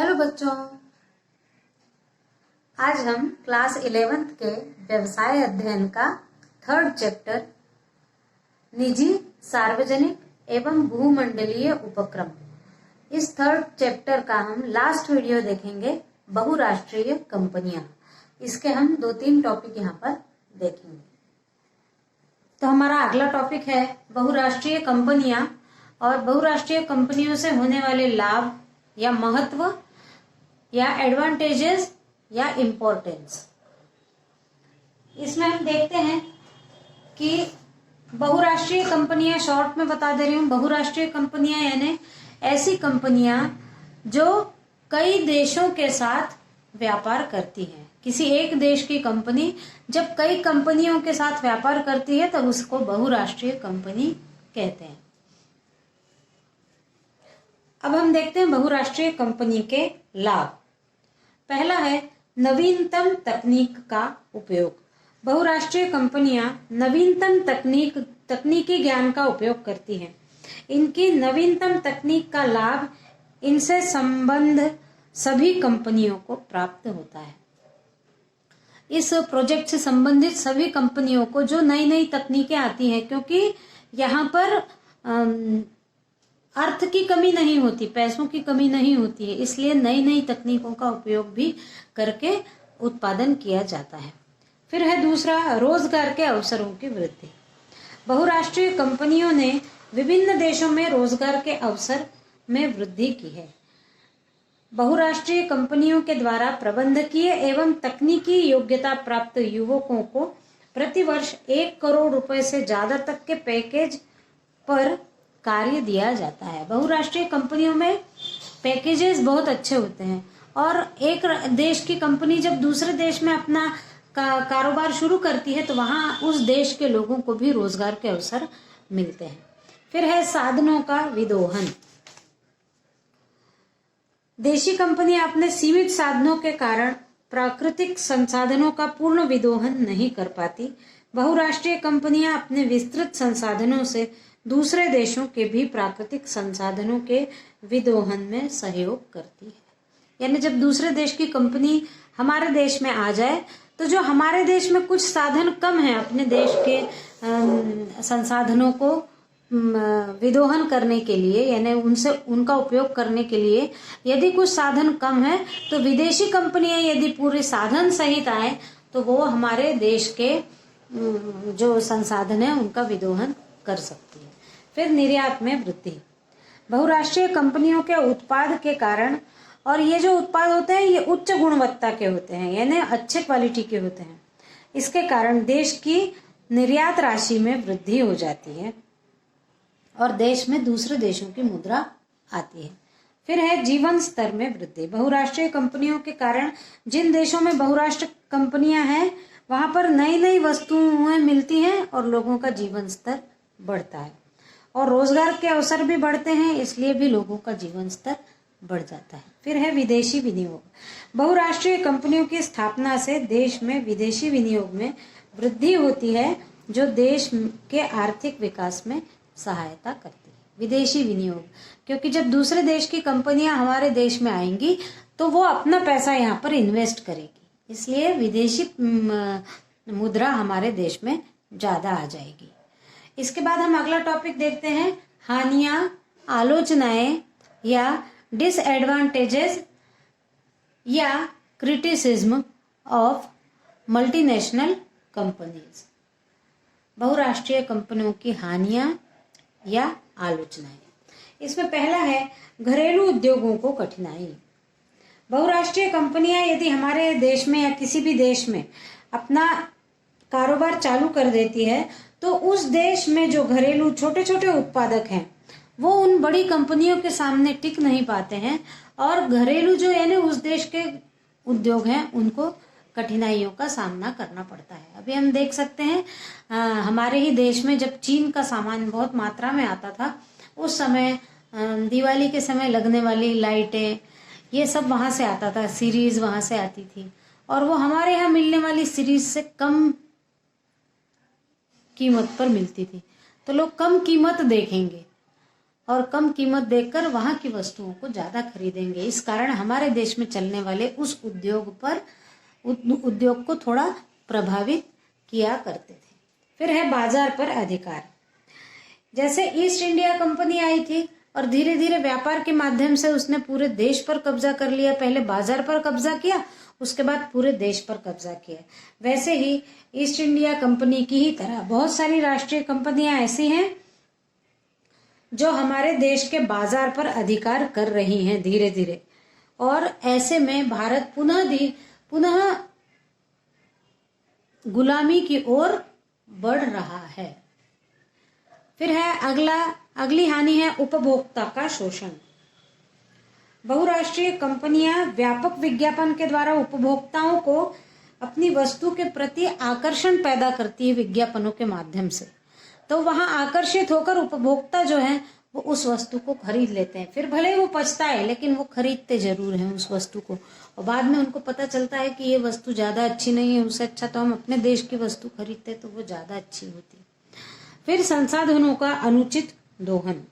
Hello बच्चों, आज हम क्लास 11th के व्यवसाय अध्ययन का थर्ड चैप्टर निजी, सार्वजनिक एवं भूमंडलीय उपक्रम, इस थर्ड चैप्टर का हम लास्ट वीडियो देखेंगे। बहुराष्ट्रीय कंपनियां, इसके हम 2-3 टॉपिक यहाँ पर देखेंगे। तो हमारा अगला टॉपिक है बहुराष्ट्रीय कंपनियां और बहुराष्ट्रीय कंपनियों से होने वाले लाभ या महत्व या एडवांटेजेस या इम्पोर्टेंस। इसमें हम देखते हैं कि बहुराष्ट्रीय कंपनियां, शॉर्ट में बता दे रही हूं, बहुराष्ट्रीय कंपनियां यानी ऐसी कंपनियां जो कई देशों के साथ व्यापार करती हैं। किसी एक देश की कंपनी जब कई कंपनियों के साथ व्यापार करती है तब उसको बहुराष्ट्रीय कंपनी कहते हैं। अब हम देखते हैं बहुराष्ट्रीय कंपनी के लाभ। पहला है नवीनतम तकनीक का उपयोग। बहुराष्ट्रीय कंपनियां नवीनतम तकनीकी ज्ञान का उपयोग करती हैं। इनकी नवीनतम तकनीक का लाभ इनसे संबंध सभी कंपनियों को प्राप्त होता है। इस प्रोजेक्ट से संबंधित सभी कंपनियों को जो नई नई तकनीकें आती हैं, क्योंकि यहाँ पर अर्थ की कमी नहीं होती, पैसों की कमी नहीं होती है, इसलिए नई नई तकनीकों का उपयोग भी करके उत्पादन किया जाता है। फिर है दूसरा, रोजगार के अवसरों की वृद्धि। बहुराष्ट्रीय कंपनियों ने विभिन्न देशों में रोजगार के अवसर में वृद्धि की है। बहुराष्ट्रीय कंपनियों के द्वारा प्रबंधकीय एवं तकनीकी योग्यता प्राप्त युवकों को प्रतिवर्ष 1 करोड़ रुपए से ज्यादा तक के पैकेज पर कार्य दिया जाता है। बहुराष्ट्रीय कंपनियों में पैकेजेस बहुत अच्छे होते हैं और एक देश की कंपनी जब दूसरे देश में अपना कारोबार शुरू करती है तो वहां उस देश के लोगों को भी रोजगार के अवसर मिलते हैं। फिर है साधनों का विदोहन। देशी कंपनियां अपने सीमित साधनों के कारण प्राकृतिक संसाधनों का पूर्ण विदोहन नहीं कर पाती। बहुराष्ट्रीय कंपनियां अपने विस्तृत संसाधनों से दूसरे देशों के भी प्राकृतिक संसाधनों के विदोहन में सहयोग करती है। यानी जब दूसरे देश की कंपनी हमारे देश में आ जाए तो जो हमारे देश में कुछ साधन कम है, अपने देश के संसाधनों को विदोहन करने के लिए, यानी उनसे उनका उपयोग करने के लिए यदि कुछ साधन कम है तो विदेशी कंपनियां यदि पूरे साधन सहित आए तो वो हमारे देश के जो संसाधन है उनका विदोहन कर सकती है। फिर निर्यात में वृद्धि। बहुराष्ट्रीय कंपनियों के उत्पाद के कारण, और ये जो उत्पाद होते हैं ये उच्च गुणवत्ता के होते हैं, यानी अच्छे क्वालिटी के होते हैं, इसके कारण देश की निर्यात राशि में वृद्धि हो जाती है और देश में दूसरे देशों की मुद्रा आती है। फिर है जीवन स्तर में वृद्धि। बहुराष्ट्रीय कंपनियों के कारण जिन देशों में बहुराष्ट्रीय कंपनियां हैं वहां पर नई नई वस्तुएं मिलती हैं और लोगों का जीवन स्तर बढ़ता है और रोजगार के अवसर भी बढ़ते हैं, इसलिए भी लोगों का जीवन स्तर बढ़ जाता है। फिर है विदेशी विनियोग। बहुराष्ट्रीय कंपनियों की स्थापना से देश में विदेशी विनियोग में वृद्धि होती है जो देश के आर्थिक विकास में सहायता करती है। विदेशी विनियोग, क्योंकि जब दूसरे देश की कंपनियां हमारे देश में आएंगी तो वो अपना पैसा यहाँ पर इन्वेस्ट करेगी, इसलिए विदेशी मुद्रा हमारे देश में ज्यादा आ जाएगी। इसके बाद हम अगला टॉपिक देखते हैं, हानियां, आलोचनाएं या डिसएडवांटेजेस या क्रिटिसिज्म ऑफ मल्टीनेशनल कंपनीज। बहुराष्ट्रीय कंपनियों की हानियां या आलोचनाएं। इसमें पहला है घरेलू उद्योगों को कठिनाई। बहुराष्ट्रीय कंपनियां यदि हमारे देश में या किसी भी देश में अपना कारोबार चालू कर देती है तो उस देश में जो घरेलू छोटे छोटे उत्पादक हैं वो उन बड़ी कंपनियों के सामने टिक नहीं पाते हैं और घरेलू जो यानी उस देश के उद्योग हैं उनको कठिनाइयों का सामना करना पड़ता है। अभी हम देख सकते हैं हमारे ही देश में जब चीन का सामान बहुत मात्रा में आता था, उस समय दिवाली के समय लगने वाली लाइटें ये सब वहां से आता था, सीरीज वहां से आती थी और वो हमारे यहाँ मिलने वाली सीरीज से कम कीमत पर मिलती थी, तो लोग कम कीमत देखेंगे और कम कीमत देकर वहां की वस्तुओं को ज्यादा खरीदेंगे। इस कारण हमारे देश में चलने वाले उस उद्योग को थोड़ा प्रभावित किया करते थे। फिर है बाजार पर अधिकार। जैसे ईस्ट इंडिया कंपनी आई थी और धीरे धीरे व्यापार के माध्यम से उसने पूरे देश पर कब्जा कर लिया। पहले बाजार पर कब्जा किया, उसके बाद पूरे देश पर कब्जा किया। वैसे ही ईस्ट इंडिया कंपनी की ही तरह बहुत सारी राष्ट्रीय कंपनियां ऐसी हैं जो हमारे देश के बाजार पर अधिकार कर रही हैं धीरे धीरे, और ऐसे में भारत पुनः गुलामी की ओर बढ़ रहा है। फिर है अगली हानि है उपभोक्ता का शोषण। बहुराष्ट्रीय कंपनियां व्यापक विज्ञापन के द्वारा उपभोक्ताओं को अपनी वस्तु के प्रति आकर्षण पैदा करती है विज्ञापनों के माध्यम से। तो वहां आकर्षित होकर उपभोक्ता जो है वो उस वस्तु को खरीद लेते हैं। फिर भले वो पछताए, लेकिन वो खरीदते जरूर हैं उस वस्तु को, और बाद में उनको पता चलता है कि ये वस्तु ज्यादा अच्छी नहीं है, उससे अच्छा तो हम अपने देश की वस्तु खरीदते तो वो ज्यादा अच्छी होती। फिर संसाधनों का अनुचित दोहन।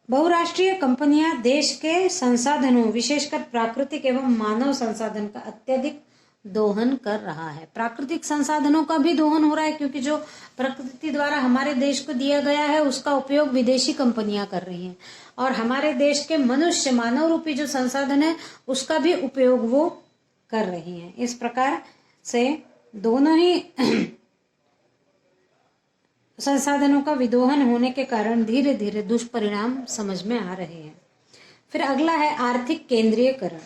बहुराष्ट्रीय कंपनियां देश के संसाधनों, विशेषकर प्राकृतिक एवं मानव संसाधन का अत्यधिक दोहन कर रहा है। प्राकृतिक संसाधनों का भी दोहन हो रहा है, क्योंकि जो प्रकृति द्वारा हमारे देश को दिया गया है उसका उपयोग विदेशी कंपनियां कर रही हैं, और हमारे देश के मनुष्य, मानव रूपी जो संसाधन है उसका भी उपयोग वो कर रही हैं। इस प्रकार से दोनों ही संसाधनों का विदोहन होने के कारण धीरे धीरे दुष्परिणाम समझ में आ रहे हैं। फिर अगला है आर्थिक केंद्रीयकरण।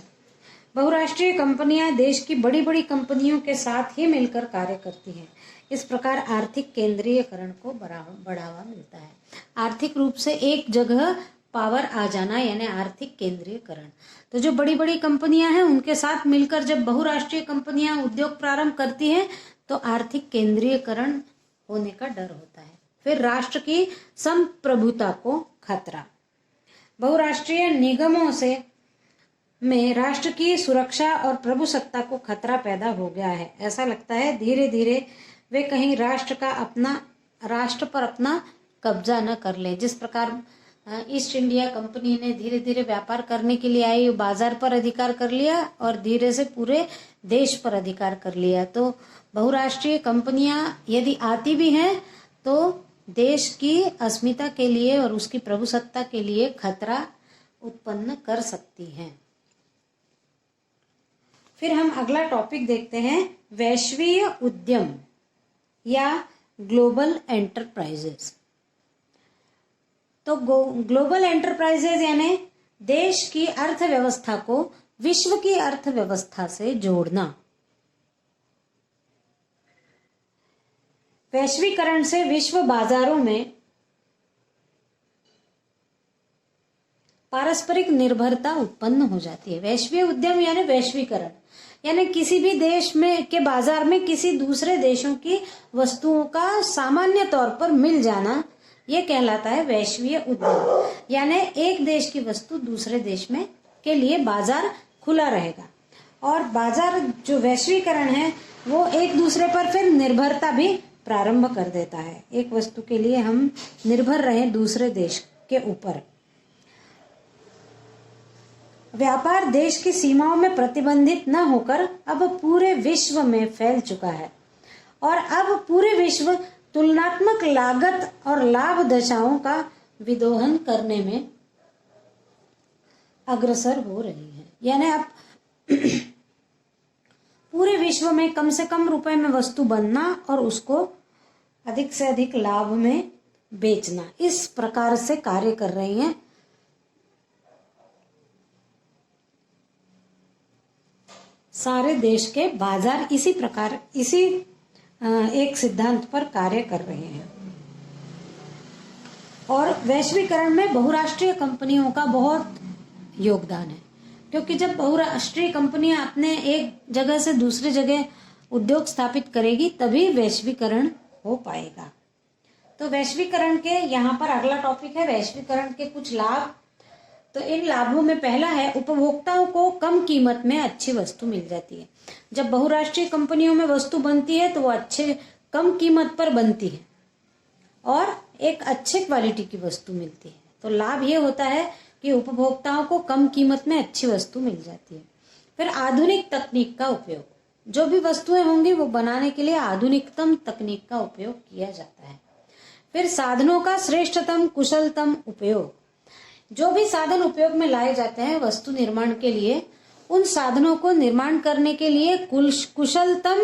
बहुराष्ट्रीय कंपनियां देश की बड़ी बड़ी कंपनियों के साथ ही मिलकर कार्य करती हैं। इस प्रकार आर्थिक केंद्रीयकरण को बढ़ावा मिलता है। आर्थिक रूप से एक जगह पावर आ जाना यानी आर्थिक केंद्रीयकरण। तो जो बड़ी बड़ी कंपनियां हैं उनके साथ मिलकर जब बहुराष्ट्रीय कंपनियां उद्योग प्रारंभ करती हैं तो आर्थिक केंद्रीयकरण होने का डर होता है। फिर राष्ट्र की संप्रभुता को खतरा। बहुराष्ट्रीय निगमों से में राष्ट्र की सुरक्षा और प्रभुसत्ता को खतरा पैदा हो गया है। ऐसा लगता है धीरे धीरे वे कहीं राष्ट्र पर अपना कब्जा न कर ले। जिस प्रकार ईस्ट इंडिया कंपनी ने धीरे धीरे व्यापार करने के लिए आई, बाजार पर अधिकार कर लिया और धीरे से पूरे देश पर अधिकार कर लिया। तो बहुराष्ट्रीय कंपनियां यदि आती भी हैं तो देश की अस्मिता के लिए और उसकी प्रभुसत्ता के लिए खतरा उत्पन्न कर सकती हैं। फिर हम अगला टॉपिक देखते हैं, वैश्वीय उद्यम या ग्लोबल एंटरप्राइजेस। तो ग्लोबल एंटरप्राइजेस यानी देश की अर्थव्यवस्था को विश्व की अर्थव्यवस्था से जोड़ना। वैश्वीकरण से विश्व बाजारों में पारस्परिक निर्भरता उत्पन्न हो जाती है। वैश्वीय उद्यम यानी वैश्वीकरण, यानी किसी भी देश में के बाजार में किसी दूसरे देशों की वस्तुओं का सामान्य तौर पर मिल जाना, यह कहलाता है वैश्वीय उद्यम। यानी एक देश की वस्तु दूसरे देश में के लिए बाजार खुला रहेगा, और बाजार जो वैश्वीकरण है वो एक दूसरे पर फिर निर्भरता भी प्रारंभ कर देता है। एक वस्तु के लिए हम निर्भर रहे दूसरे देश के ऊपर। व्यापार देश की सीमाओं में प्रतिबंधित न होकर अब पूरे विश्व में फैल चुका है, और अब पूरे विश्व तुलनात्मक लागत और लाभ दशाओं का विदोहन करने में अग्रसर हो रही है। यानी अब पूरे विश्व में कम से कम रुपए में वस्तु बनना और उसको अधिक से अधिक लाभ में बेचना, इस प्रकार से कार्य कर रही हैं। सारे देश के बाजार इसी एक सिद्धांत पर कार्य कर रहे हैं। और वैश्वीकरण में बहुराष्ट्रीय कंपनियों का बहुत योगदान है, क्योंकि जब बहुराष्ट्रीय कंपनियां अपने एक जगह से दूसरी जगह उद्योग स्थापित करेगी तभी वैश्वीकरण हो पाएगा। तो वैश्वीकरण के यहाँ पर अगला टॉपिक है वैश्वीकरण के कुछ लाभ। तो इन लाभों में पहला है, उपभोक्ताओं को कम कीमत में अच्छी वस्तु मिल जाती है। जब बहुराष्ट्रीय कंपनियों में वस्तु बनती है तो वो कम कीमत पर बनती है, और एक अच्छे क्वालिटी की वस्तु मिलती है। तो लाभ ये होता है कि उपभोक्ताओं को कम कीमत में अच्छी वस्तु मिल जाती है। फिर आधुनिक तकनीक का उपयोग, जो भी वस्तुएं होंगी वो बनाने के लिए आधुनिकतम तकनीक का उपयोग किया जाता है। फिर साधनों का श्रेष्ठतम कुशलतम उपयोग, जो भी साधन उपयोग में लाए जाते हैं वस्तु निर्माण के लिए, उन साधनों को निर्माण करने के लिए कुशलतम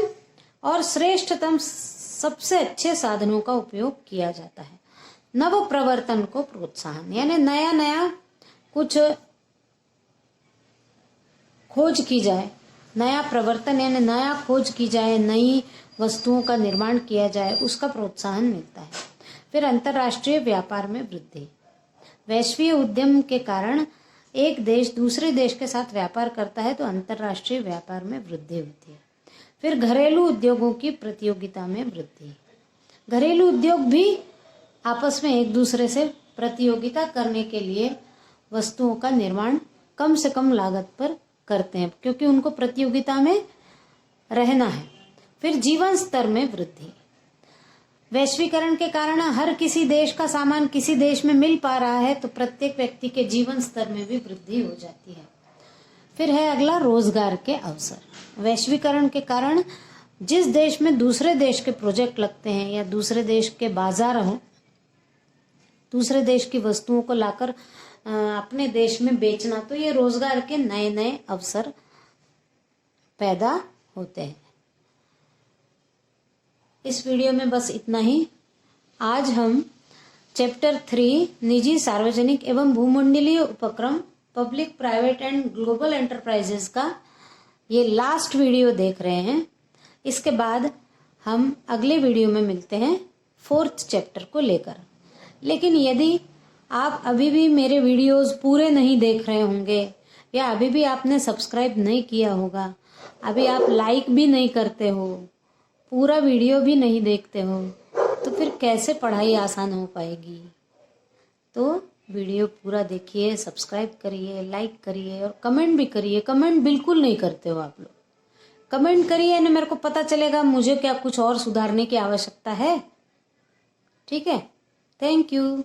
और श्रेष्ठतम सबसे अच्छे साधनों का उपयोग किया जाता है। नव प्रवर्तन को प्रोत्साहन, यानी नया नया कुछ खोज की जाए, नया प्रवर्तन यानी नया खोज की जाए, नई वस्तुओं का निर्माण किया जाए, उसका प्रोत्साहन मिलता है। फिर अंतर्राष्ट्रीय व्यापार में वृद्धि, वैश्वीय उद्यम के कारण एक देश दूसरे देश के साथ व्यापार करता है तो अंतर्राष्ट्रीय व्यापार में वृद्धि होती है। फिर घरेलू उद्योगों की प्रतियोगिता में वृद्धि, घरेलू उद्योग भी आपस में एक दूसरे से प्रतियोगिता करने के लिए वस्तुओं का निर्माण कम से कम लागत पर करते हैं क्योंकि उनको प्रतियोगिता में रहना है। फिर जीवन स्तर में वृद्धि, वैश्वीकरण के कारण हर किसी देश का सामान किसी देश में मिल पा रहा है तो प्रत्येक व्यक्ति के जीवन स्तर में भी वृद्धि हो जाती है। फिर है अगला रोजगार के अवसर, वैश्वीकरण के कारण जिस देश में दूसरे देश के प्रोजेक्ट लगते हैं या दूसरे देश के बाजार हो, दूसरे देश की वस्तुओं को लाकर अपने देश में बेचना, तो ये रोजगार के नए नए अवसर पैदा होते हैं। इस वीडियो में बस इतना ही। आज हम चैप्टर 3 निजी सार्वजनिक एवं भूमंडलीय उपक्रम public private and global enterprises का ये लास्ट वीडियो देख रहे हैं। इसके बाद हम अगले वीडियो में मिलते हैं 4th चैप्टर को लेकर। लेकिन यदि आप अभी भी मेरे वीडियोस पूरे नहीं देख रहे होंगे या अभी भी आपने सब्सक्राइब नहीं किया होगा, अभी आप लाइक भी नहीं करते हो, पूरा वीडियो भी नहीं देखते हो, तो फिर कैसे पढ़ाई आसान हो पाएगी। तो वीडियो पूरा देखिए, सब्सक्राइब करिए, लाइक करिए और कमेंट भी करिए। कमेंट बिल्कुल नहीं करते हो आप लोग, कमेंट करिए ना, मेरे को पता चलेगा मुझे क्या कुछ और सुधारने की आवश्यकता है। ठीक है, थैंक यू।